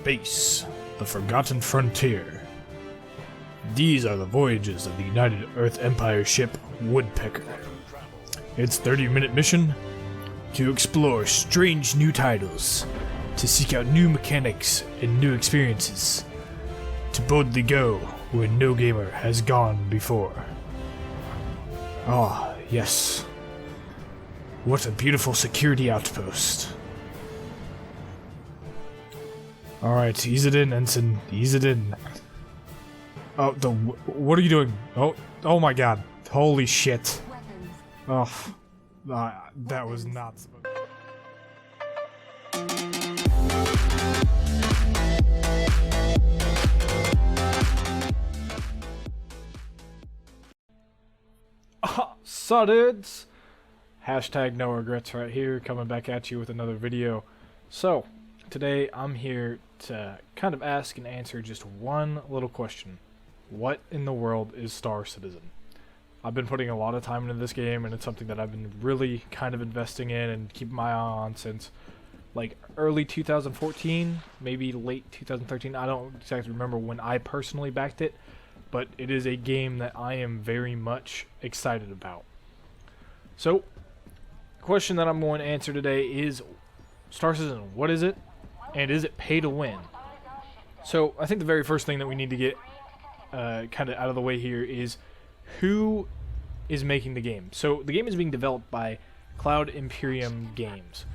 Space, the Forgotten Frontier. These are the voyages of the United Earth Empire ship Woodpecker. Its 30-minute mission? To explore strange new titles, to seek out new mechanics and new experiences, to boldly go where no gamer has gone before. Ah, yes. What a beautiful security outpost. Alright, ease it in, Ensign. Ease it in. Oh, what are you doing? Oh my god. Holy shit. Oh, that was not supposed to. So dudes, hashtag no regrets right here, coming back at you with another video. So, today I'm here to kind of ask and answer just one little question. What in the world is Star Citizen? I've been putting a lot of time into this game, and it's something that I've been really kind of investing in and keeping my eye on since like early 2014, maybe late 2013. I don't exactly remember when I personally backed it, but it is a game that I am very much excited about. So, the question that I'm going to answer today is Star Citizen, what is it? And is it pay to win? So, I think the very first thing that we need to get kind of out of the way here is who is making the game. So, the game is being developed by Cloud Imperium Games,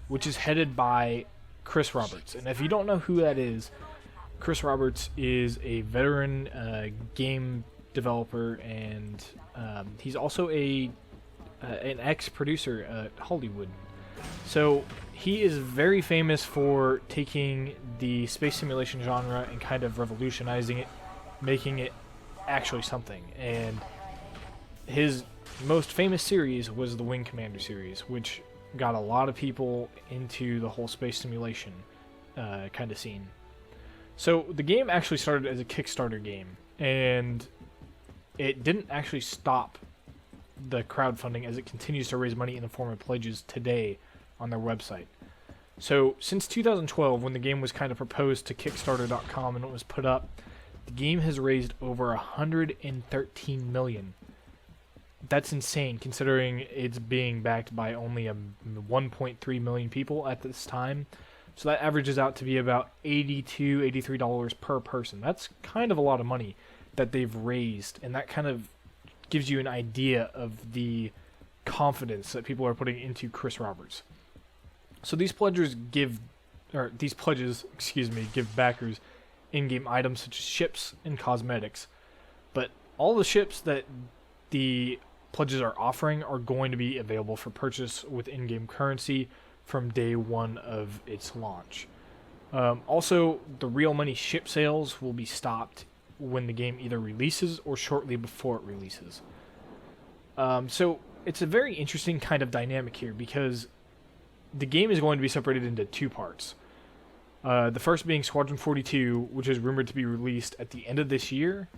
which is headed by Chris Roberts. And if you don't know who that is, Chris Roberts is a veteran game developer, and he's also an ex-producer at Hollywood. So he is very famous for taking the space simulation genre and kind of revolutionizing it, making it actually something. And his most famous series was the Wing Commander series, which got a lot of people into the whole space simulation kind of scene. So the game actually started as a Kickstarter game, and it didn't actually stop the crowdfunding as it continues to raise money in the form of pledges today on their website. So since 2012, when the game was kind of proposed to Kickstarter.com and it was put up, the game has raised over $113 million. That's insane, considering it's being backed by only 1.3 million people at this time. So that averages out to be about $82, $83 per person. That's kind of a lot of money that they've raised, and that kind of gives you an idea of the confidence that people are putting into Chris Roberts. So these pledges give backers in-game items such as ships and cosmetics. But all the ships that the pledges are offering are going to be available for purchase with in-game currency from day one of its launch. Also, the real money ship sales will be stopped when the game either releases or shortly before it releases. So it's a very interesting kind of dynamic here, because the game is going to be separated into two parts. The first being Squadron 42, which is rumored to be released at the end of this year,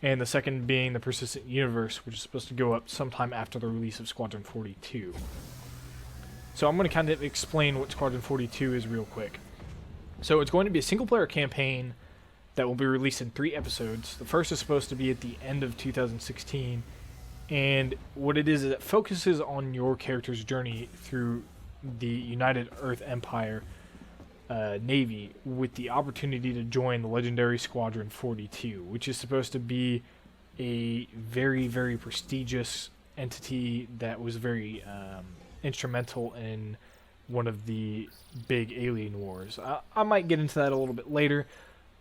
and the second being the Persistent Universe, which is supposed to go up sometime after the release of Squadron 42. So I'm going to kind of explain what Squadron 42 is real quick. So it's going to be a single-player campaign that will be released in 3 episodes. The first is supposed to be at the end of 2016, and what it is it focuses on your character's journey through the United Earth Empire Navy, with the opportunity to join the legendary Squadron 42, which is supposed to be a very, very prestigious entity that was very instrumental in one of the big alien wars. I might get into that a little bit later,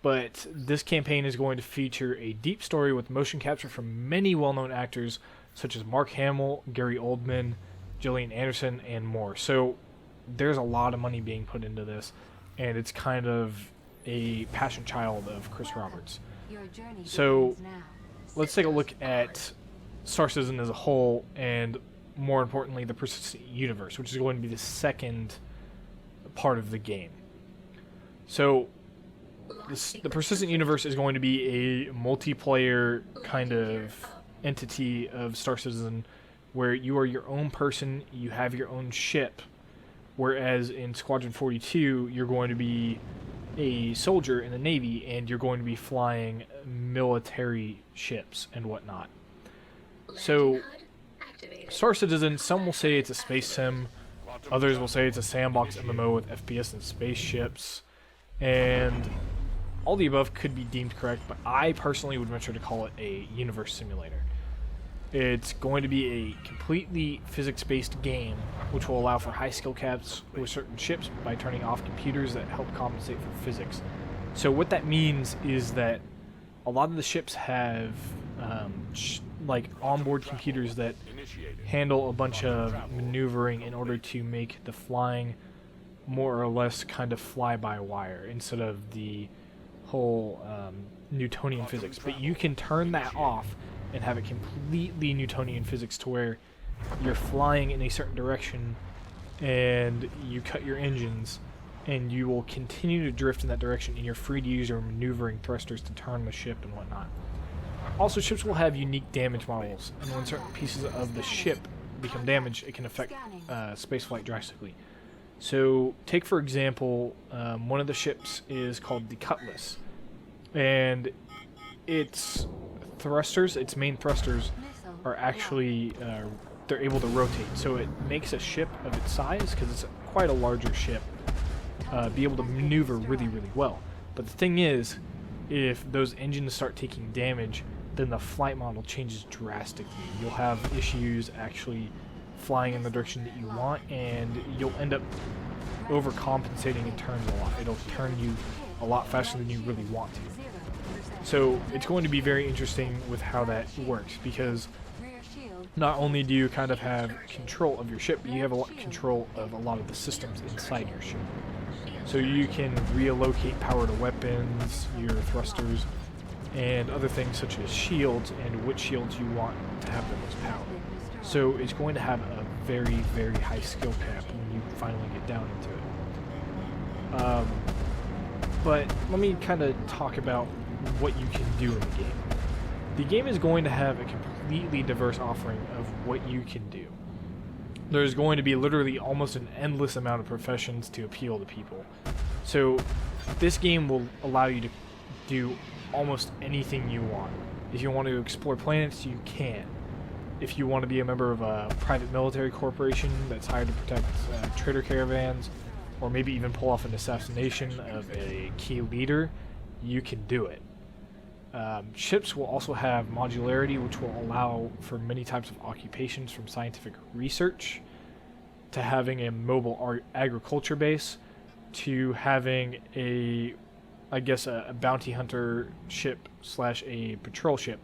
but this campaign is going to feature a deep story with motion capture from many well-known actors such as Mark Hamill, Gary Oldman, Gillian Anderson, and more. So there's a lot of money being put into this, and it's kind of a passion child of Chris Roberts. So let's take a look at Star Citizen as a whole, and more importantly, the Persistent Universe, which is going to be the second part of the game. So the Persistent Universe is going to be a multiplayer kind of entity of Star Citizen, where you are your own person, you have your own ship, whereas in Squadron 42, you're going to be a soldier in the Navy and you're going to be flying military ships and whatnot. So, Star Citizen, some will say it's a space sim, others will say it's a sandbox MMO with FPS and spaceships, and all the above could be deemed correct, but I personally would venture to call it a universe simulator. It's going to be a completely physics-based game, which will allow for high skill caps with certain ships by turning off computers that help compensate for physics. So what that means is that a lot of the ships have like onboard computers that handle a bunch of maneuvering in order to make the flying more or less kind of fly-by-wire instead of the whole Newtonian physics. But you can turn that off and have it completely Newtonian physics to where you're flying in a certain direction and you cut your engines and you will continue to drift in that direction and you're free to use your maneuvering thrusters to turn the ship and whatnot. Also, ships will have unique damage models, and when certain pieces of the ship become damaged, it can affect spaceflight drastically. So, take for example, one of the ships is called the Cutlass, and its thrusters, its main thrusters, are actually they're able to rotate. So it makes a ship of its size, because it's quite a larger ship, be able to maneuver really, really well. But the thing is, if those engines start taking damage, then the flight model changes drastically. You'll have issues actually flying in the direction that you want, and you'll end up overcompensating in turns a lot. It'll turn you a lot faster than you really want to. So it's going to be very interesting with how that works, because not only do you kind of have control of your ship, but you have a lot of control of a lot of the systems inside your ship. So you can reallocate power to weapons, your thrusters, and other things such as shields, and which shields you want to have the most power. So it's going to have a very, very high skill cap when you finally get down into it. But let me kind of talk about what you can do in the game. The game is going to have a completely diverse offering of what you can do. There's going to be literally almost an endless amount of professions to appeal to people. So this game will allow you to do almost anything you want. If you want to explore planets, you can. If you want to be a member of a private military corporation that's hired to protect trader caravans, or maybe even pull off an assassination of a key leader, you can do it. Ships will also have modularity, which will allow for many types of occupations, from scientific research to having a mobile agriculture base to having a bounty hunter ship / a patrol ship,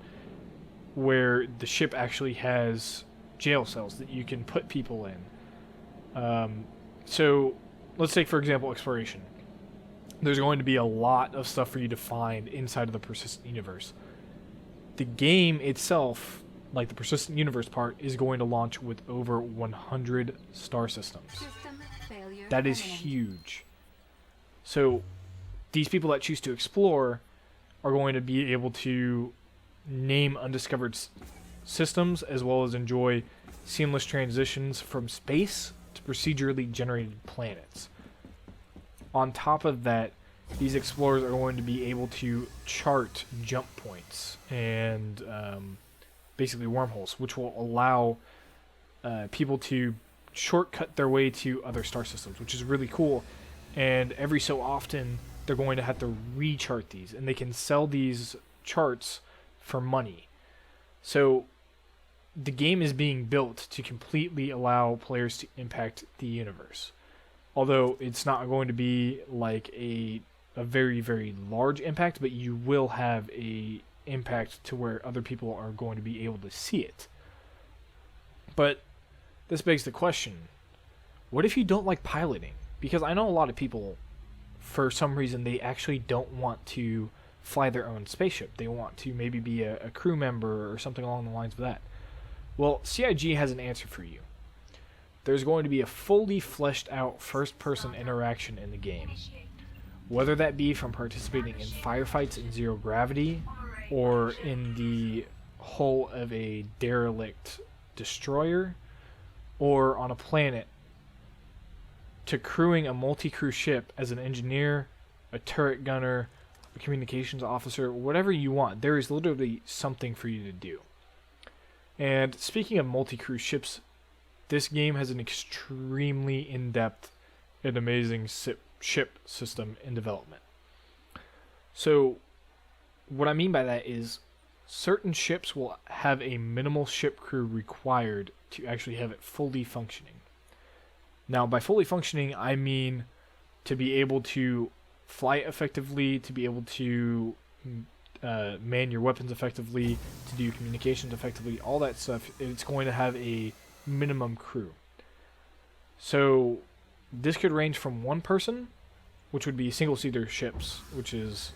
where the ship actually has jail cells that you can put people in. So let's take, for example, exploration. There's going to be a lot of stuff for you to find inside of the persistent universe. The game itself, like the persistent universe part, is going to launch with over 100 star systems. That is huge. So these people that choose to explore are going to be able to name undiscovered systems, as well as enjoy seamless transitions from space to procedurally generated planets. On top of that, these explorers are going to be able to chart jump points and basically wormholes, which will allow people to shortcut their way to other star systems, which is really cool. And every so often, they're going to have to rechart these, and they can sell these charts for money. So the game is being built to completely allow players to impact the universe. Although it's not going to be like a very, very large impact, but you will have a impact to where other people are going to be able to see it. But this begs the question, what if you don't like piloting? Because I know a lot of people, for some reason, they actually don't want to fly their own spaceship. They want to maybe be a crew member or something along the lines of that. Well, CIG has an answer for you. There's going to be a fully fleshed out first-person interaction in the game. Whether that be from participating in firefights in zero gravity, or in the hull of a derelict destroyer, or on a planet, to crewing a multi-crew ship as an engineer, a turret gunner, a communications officer, whatever you want. There is literally something for you to do. And speaking of multi-crew ships, this game has an extremely in-depth and amazing ship system in development. So what I mean by that is certain ships will have a minimal ship crew required to actually have it fully functioning. Now, by fully functioning, I mean to be able to fly effectively, to be able to man your weapons effectively, to do communications effectively, all that stuff. It's going to have a minimum crew. So this could range from one person, which would be single-seater ships, which is,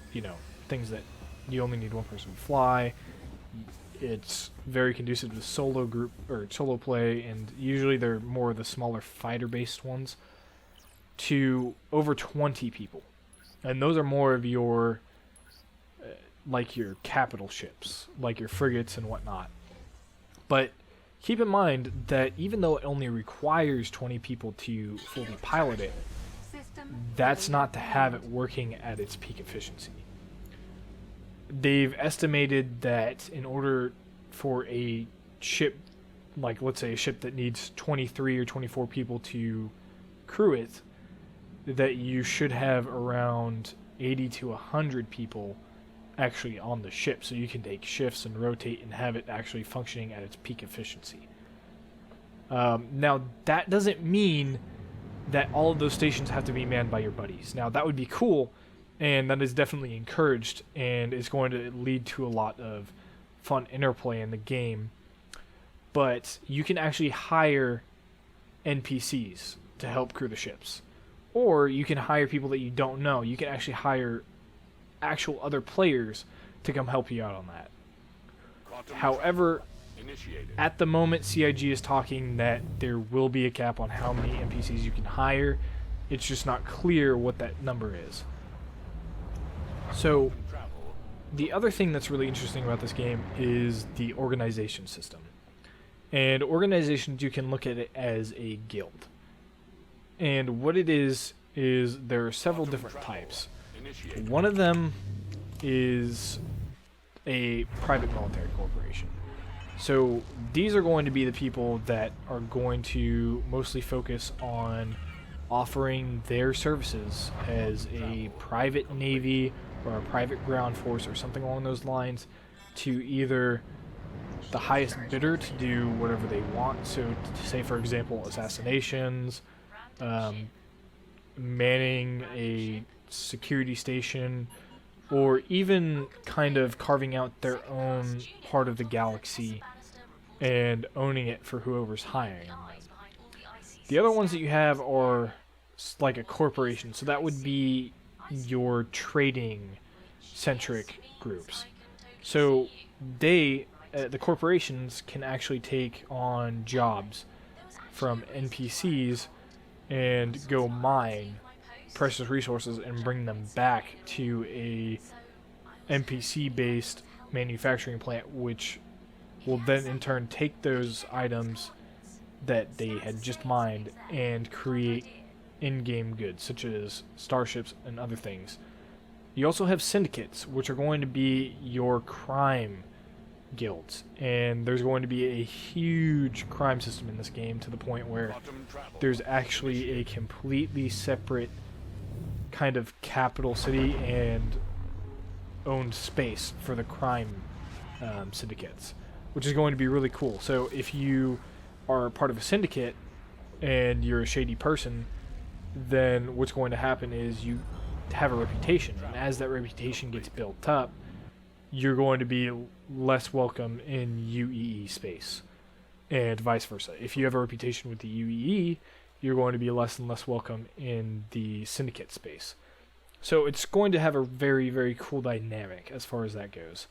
things that you only need one person to fly. It's very conducive to solo group or solo play, and usually they're more of the smaller fighter-based ones, to over 20 people. And those are more of your like your capital ships, like your frigates and whatnot. But keep in mind that even though it only requires 20 people to fully pilot it, that's not to have it working at its peak efficiency. They've estimated that in order for a ship, like let's say a ship that needs 23 or 24 people to crew it, that you should have around 80 to 100 people actually on the ship, so you can take shifts and rotate and have it actually functioning at its peak efficiency. Now, that doesn't mean that all of those stations have to be manned by your buddies. Now, that would be cool, and that is definitely encouraged, and it's going to lead to a lot of fun interplay in the game. But you can actually hire NPCs to help crew the ships. Or you can hire people that you don't know. You can actually hire actual other players to come help you out on that. However, at the moment, CIG is talking that there will be a cap on how many NPCs you can hire. It's just not clear what that number is. So, the other thing that's really interesting about this game is the organization system. And organizations, you can look at it as a guild. And what it is there are several different types. One of them is a private military corporation. So these are going to be the people that are going to mostly focus on offering their services as a private navy or a private ground force or something along those lines to either the highest bidder to do whatever they want. So to say, for example, assassinations, manning a security station, or even kind of carving out their own part of the galaxy and owning it for whoever's hiring them. The other ones that you have are like a corporation, so that would be your trading-centric groups. So they, the corporations, can actually take on jobs from NPCs and go mine precious resources and bring them back to a NPC-based manufacturing plant, which will then in turn take those items that they had just mined and create in-game goods, such as starships and other things. You also have syndicates, which are going to be your crime guilds, and there's going to be a huge crime system in this game to the point where there's actually a completely separate kind of capital city and owned space for the crime syndicates, which is going to be really cool. So if you are part of a syndicate and you're a shady person, then what's going to happen is you have a reputation, and as that reputation gets built up, you're going to be less welcome in UEE space, and vice versa. If you have a reputation with the UEE, you're going to be less and less welcome in the syndicate space. So it's going to have a very, very cool dynamic as far as that goes.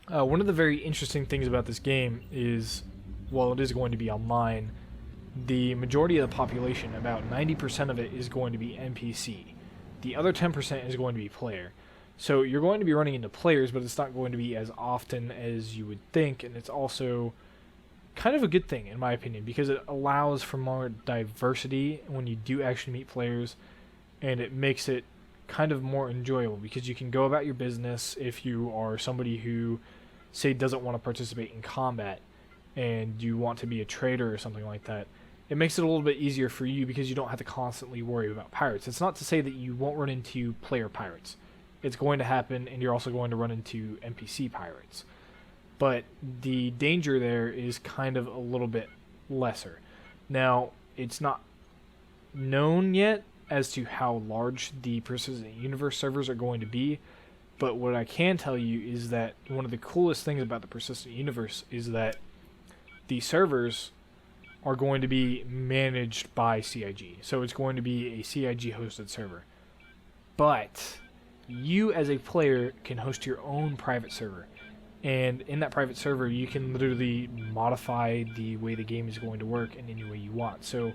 One of the very interesting things about this game is, while it is going to be online, the majority of the population, about 90% of it, is going to be NPC. The other 10% is going to be player. So you're going to be running into players, but it's not going to be as often as you would think, and it's also kind of a good thing, in my opinion, because it allows for more diversity when you do actually meet players, and it makes it kind of more enjoyable because you can go about your business if you are somebody who, say, doesn't want to participate in combat and you want to be a trader or something like that. It makes it a little bit easier for you because you don't have to constantly worry about pirates. It's not to say that you won't run into player pirates. It's going to happen, and you're also going to run into NPC pirates. But the danger there is kind of a little bit lesser. Now, it's not known yet as to how large the Persistent Universe servers are going to be, but what I can tell you is that one of the coolest things about the Persistent Universe is that the servers are going to be managed by CIG. So it's going to be a CIG hosted server. But you as a player can host your own private server. And in that private server, you can literally modify the way the game is going to work in any way you want. So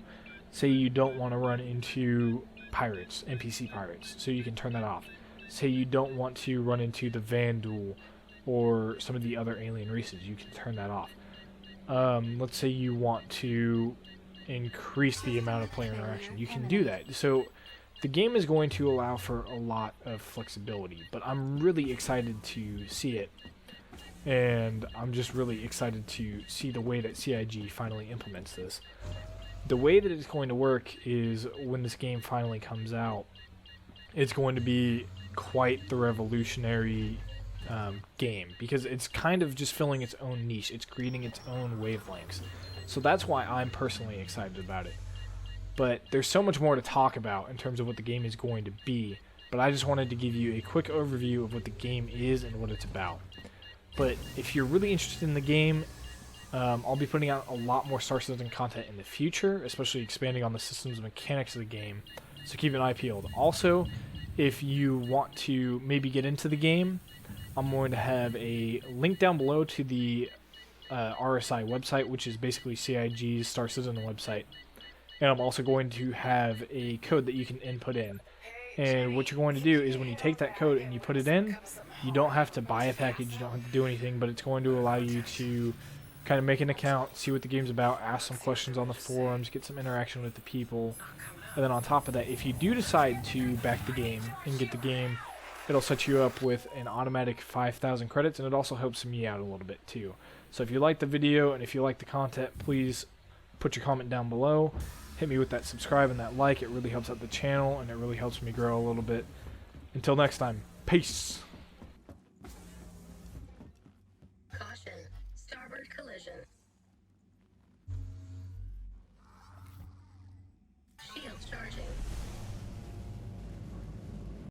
say you don't want to run into pirates, NPC pirates, so you can turn that off. Say you don't want to run into the Vandal or some of the other alien races, you can turn that off. Let's say you want to increase the amount of player interaction, you can do that. So the game is going to allow for a lot of flexibility, but I'm really excited to see it, and I'm just really excited to see the way that CIG finally implements this. The way that it's going to work is when this game finally comes out, it's going to be quite the revolutionary game, because it's kind of just filling its own niche. It's creating its own wavelengths. So that's why I'm personally excited about it. But there's so much more to talk about in terms of what the game is going to be, but I just wanted to give you a quick overview of what the game is and what it's about. But if you're really interested in the game, I'll be putting out a lot more Star Citizen content in the future, especially expanding on the systems and mechanics of the game, so keep an eye peeled. Also, if you want to maybe get into the game, I'm going to have a link down below to the RSI website, which is basically CIG's Star Citizen website. And I'm also going to have a code that you can input in. And what you're going to do is when you take that code and you put it in, you don't have to buy a package, you don't have to do anything, but it's going to allow you to kind of make an account, see what the game's about, ask some questions on the forums, get some interaction with the people. And then on top of that, if you do decide to back the game and get the game, it'll set you up with an automatic 5,000 credits, and it also helps me out a little bit too. So if you like the video and if you like the content, please put your comment down below. Hit me with that subscribe and that like. It really helps out the channel, and it really helps me grow a little bit. Until next time, peace.